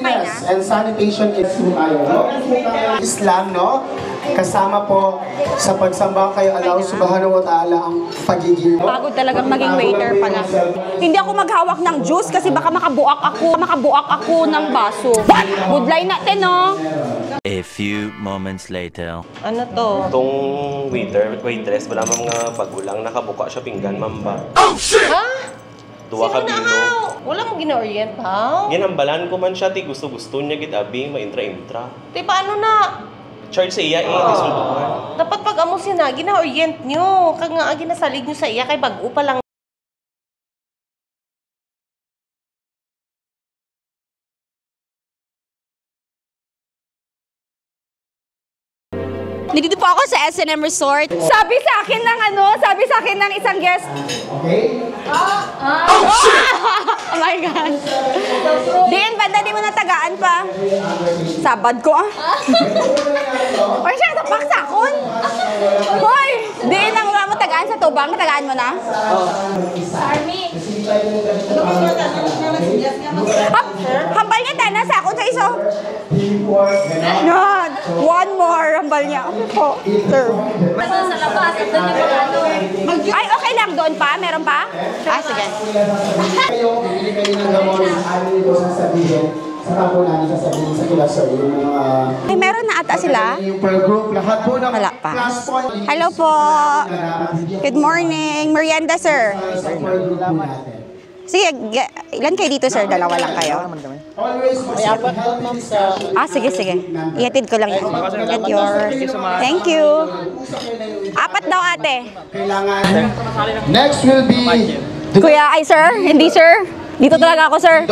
cleanliness and sanitation is tayo, no? Islam, no? Kasama po sa pagsamba kay Allah subhanahu wa ta'ala ang pagiging pagod talagang maging waiter pala. Hindi ako maghawak ng juice kasi baka makabuak ako ng baso. Good line natin, no? A few moments later. Ano to? Itong waitress, wala mga bagulang, nakabuka siya pinggan, mamba. Oh, shit! Ha? Duwa ka bino. Wala mong gina-orient, ha? Ginambalan ko man siya, ti gusto-gusto niya, gid-abi, ma-intra-intra. Di, paano na? Charge sa iya, isulduhan. Dapat pag amo siya na, gina-orient nyo. Kag nga, ginasalig nyo sa iya, kay bago pa lang. Nandito po ako sa S&M Resort. Sabi sa akin ng isang guest. Okay? Oh my God. Diin, banda di mo natagaan pa. Sabad ko, Or siya, tapak sakon. Hoy, diin ang wala mo tagaan sa tubang. Natagaan mo na? Army. Hambal niya tayo na sa akon sa iso. Yan. One more. Hambal niya. Okay po. Sir. Sa labas, Ay, okay lang. Doon pa? Meron pa? Ah, sige. Kayo, bibili kayo ng gamot, ano yung sasabihin, saka po namin sasabihin sa klase yung mga... Ay, meron na ata sila? Yung per group, lahat po ng Wala pa. class point. Hello po. Good morning. Merienda, sir. Sa per group po natin. Sige, ilan kayo dito, sir? Dalawa lang kayo? Always mag-healthy. Ah, sige. Ihatid ko lang yan. Get yours. Thank you. Apat daw, ate. Kailangan. Next will be... Kuya, ay, sir? Hindi, sir. Dito talaga ako, sir.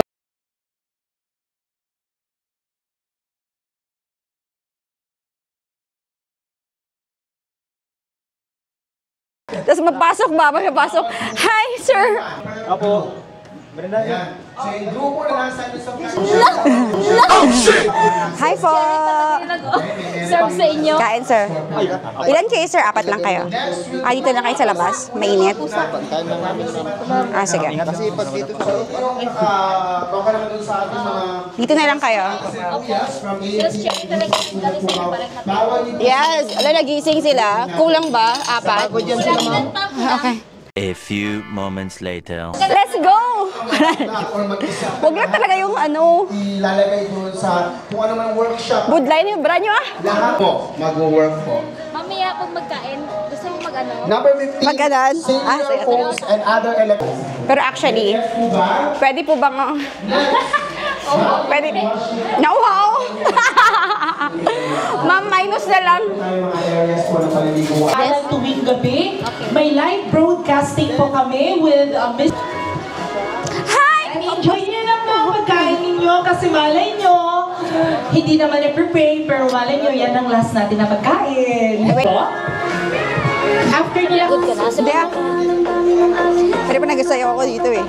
Tapos magpasok. Hi, sir. Apo. Ayan. So yung grupo na nasa inyo sa Hi po. serve sa inyo. Kain, sir. Ilan kayo, sir? Apat lang kayo. Ah, dito na kayo sa labas? Mainit? Ah, sige. Dito na lang kayo. Yes. Alam, nagising sila. Kulang ba? Apat? Okay. A few moments later. Let's go! Huwag lang talaga yung ano. Ilalagay doon sa kung ano man workshop. Good line yung bra nyo, Lahat po, mag-work po. Mamaya pag magkain, gusto mo mag-ano? Number 15, Maganan. Ah, cellular sige. phones and other electronics. Pero actually, pwede po bang... Pwede... Nauhaw! Ma'am, minus na lang. Mga areas po na paliliguan. Yes. Tuwing gabi, may live broadcasting po kami with Miss... Hi! Enjoy niyo lang mga pagkain ninyo kasi malay nyo, hindi naman i-prepare, pero malay nyo, yan ang last natin na pagkain. After nila, Hindi ah. Pwede pa nagsasayaw ako dito eh.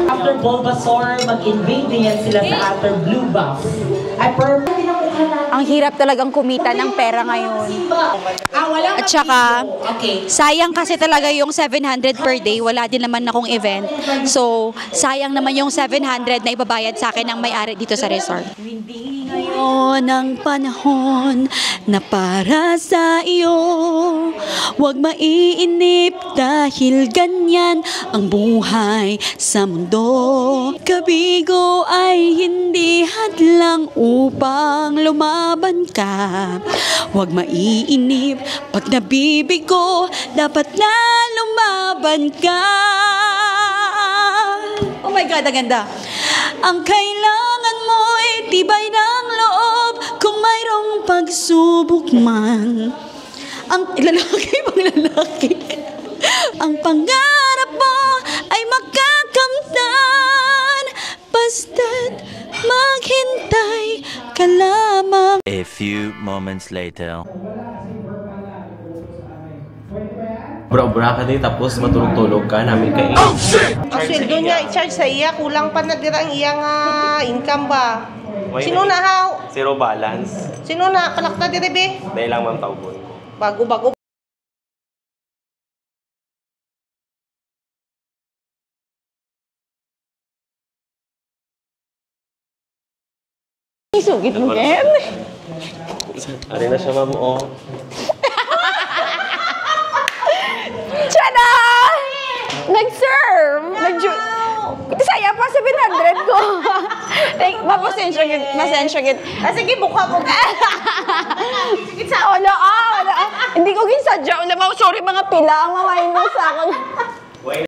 after Bulbasaur, mag-invade din yan sila sa after Blue Buff. Ay, Ang hirap talagang kumita ng pera ngayon. walang At saka, okay. sayang kasi talaga yung 700 per day. Wala din naman akong event. So, sayang naman yung 700 na ibabayad sa akin ng may-ari dito sa resort. Hindi ngayon ang panahon na para sa iyo. Huwag maiinip dahil ganyan ang buhay sa mundo. Kabigo ay hindi hadlang upang lumaban ka. Huwag maiinip pag nabibigo, dapat na lumaban ka. Oh my God, ang ganda. Ang kailangan mo'y tibay ng loob kung mayroong pagsubok man. Ang lalaki. Ang pangarap mo ay makakamtan, basta't maghintay ka lamang. A few moments later. Bra-bra ka din, tapos matulog-tulog ka, namin kain. Ang sweldo niya, i-charge sa iya, kulang pa na dira ang iya nga income ba? Sino na haw? Zero balance. Sino na kalakta diri be? Dahil lang ma'am tawgon ko. Bago-bago Isugit mo, Ken. Ari na siya, ma'am. Oh. Tiyan nag-serve! Saya pa 700 ko. Mapasensya git. Sige, buka mo. Wala. Hindi ko ginsadya. Sorry mga pila ang mamayin mo sa akin.